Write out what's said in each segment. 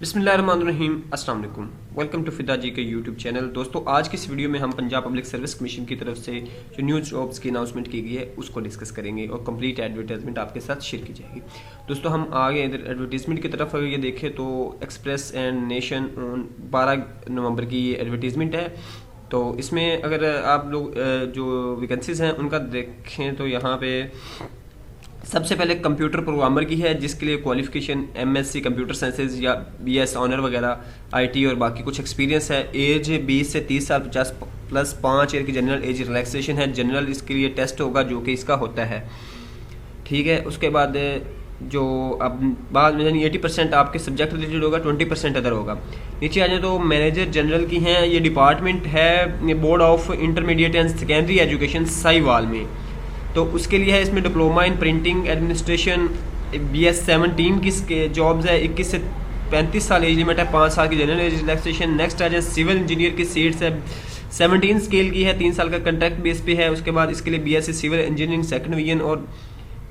बिस्मिल्लाहिर्रहमानिर्रहीम, अस्सलाम वालेकुम। वेलकम टू फिदा जी के यूट्यूब चैनल। दोस्तों, आज की इस वीडियो में हम पंजाब पब्लिक सर्विस कमीशन की तरफ से जो न्यू जॉब्स की अनाउंसमेंट की गई है उसको डिस्कस करेंगे और कंप्लीट एडवर्टाइजमेंट आपके साथ शेयर की जाएगी। दोस्तों, हम आगे इधर एडवर्टीजमेंट की तरफ अगर ये देखें तो एक्सप्रेस एंड नेशन 12 नवंबर की ये एडवर्टीजमेंट है। तो इसमें अगर आप लोग जो वैकेंसीज हैं उनका देखें तो यहाँ पे सबसे पहले कंप्यूटर प्रोग्रामर की है, जिसके लिए क्वालिफिकेशन एमएससी कंप्यूटर साइंसेज या बीएस ऑनर वगैरह, आईटी और बाकी कुछ एक्सपीरियंस है। एज 20 से 30 साल, 50 प्लस 5 ईयर की जनरल एज रिलैक्सेशन है। जनरल इसके लिए टेस्ट होगा जो कि इसका होता है, ठीक है। उसके बाद जो अब बाद में 80% आपके सब्जेक्ट रिलेटेड होगा, 20% अदर होगा। नीचे आ जाए तो मैनेजर जनरल की हैं। ये डिपार्टमेंट है board of intermediate and secondary education Sahiwal में। तो उसके लिए है इसमें diploma in printing administration BS 17 की जॉब्स है। 21 से 35 साल एज लिमिट है, 5 साल की जनरल एज रिलैक्सेशन। नेक्स्ट आ जाए सिविल इंजीनियर की सीट्स है, 17 स्केल की है, 3 साल का कंट्रैक्ट बेस पे है। उसके बाद इसके लिए BSc civil engineering second division और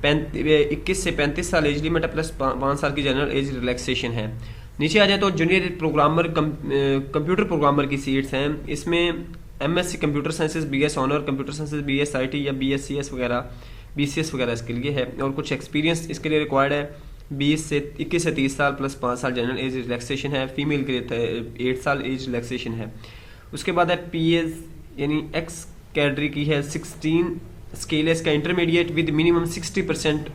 21 से 35 साल एज लिमिट है, प्लस 5 साल की जनरल एज रिलैक्सेशन है। नीचे आ जाए तो जूनियर प्रोग्रामर कंप्यूटर प्रोग्रामर की सीट्स हैं। इसमें MSc computer sciences BS honour computer sciences BS IT या BScs वगैरह BCS वगैरह इसके लिए है। और कुछ एक्सपीरियंस इसके लिए रिक्वायर्ड है। 21 से 30 साल प्लस 5 साल जनरल एज रिलैक्सेशन है। फीमेल के लिए 8 साल एज रिलैक्सेशन है। उसके बाद है PS यानी एक्स कैडरी की है, 16 स्केल है इसका, इंटरमीडिएट विद मिनिमम 60%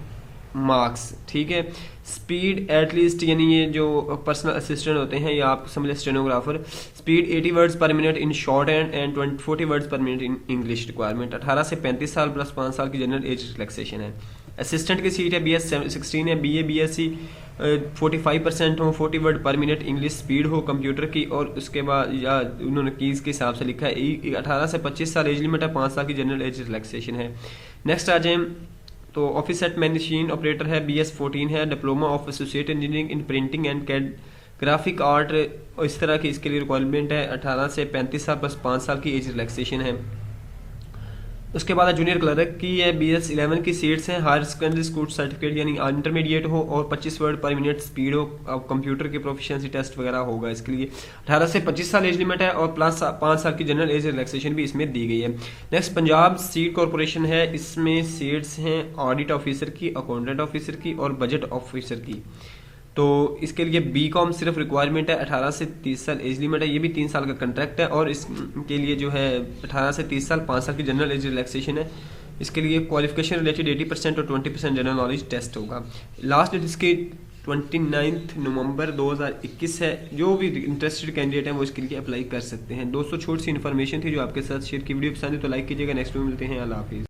मार्क्स, ठीक है। स्पीड एटलीस्ट यानी ये जो पर्सनल असिस्टेंट होते हैं या आप समझ लें स्टेनोग्राफर, स्पीड 80 वर्ड्स पर minute in short hand and 40 words पर मिनट इन इंग्लिश रिक्वायरमेंट। 18 से 35 साल प्लस 5 साल की जनरल एज रिलैक्सेशन है। असिस्टेंट की सीट है BS 16 है, BA BSc 45% हो, 40 वर्ड पर मिनट इंग्लिश स्पीड हो कंप्यूटर की। और उसके बाद या उन्होंने कीज़ के हिसाब से लिखा है 18 से 25 साल एज लिमिट है, 5 साल की जनरल एज रिलैक्सेशन है। नेक्स्ट आ जाए तो ऑफिस सेट मशीन ऑपरेटर है, BS 14 है, diploma of associate engineering in printing and CAD graphic art, इस तरह की इसके लिए रिक्वायरमेंट है। 18 से 35 साल प्लस 5 साल की एज रिलैक्सेशन है। उसके बाद जूनियर क्लर्क की है, BS 11 की सीट्स हैं। हायर सेकेंडरी स्कूल सर्टिफिकेट यानी इंटरमीडिएट हो और 25 वर्ड पर मिनट स्पीड हो। अब कंप्यूटर की प्रोफिशिएंसी टेस्ट वगैरह होगा इसके लिए। 18 से 25 साल एज लिमिट है और प्लस 5 साल की जनरल एज रिलैक्सेशन भी इसमें दी गई है। नेक्स्ट पंजाब सीड कॉरपोरेशन है। इसमें सीट्स हैं ऑडिट ऑफिसर की, अकाउंटेंट ऑफिसर की और बजट ऑफिसर की। तो इसके लिए BCom सिर्फ रिक्वायरमेंट है। 18 से 30 साल एज लिमिट है, ये भी 3 साल का कंट्रैक्ट है। और इसके लिए जो है 18 से 30 साल 5 साल की जनरल एज रिलैक्सेशन है। इसके लिए क्वालिफिकेशन रिलेटेड 80% और 20% जनरल नॉलेज टेस्ट होगा। लास्ट डेट इसकी 29 नवंबर 2021 है। जो भी इंटरेस्टेड कैंडिडेट हैं वो इसके लिए अप्लाई कर सकते हैं। दोस्तों, छोटी सी इन्फॉर्मेशन थी जो आपके साथ शेयर की। वीडियो पसंद है तो लाइक कीजिएगा। नेक्स्ट वीडियो मिलते हैं। अल्लाह हाफिज़।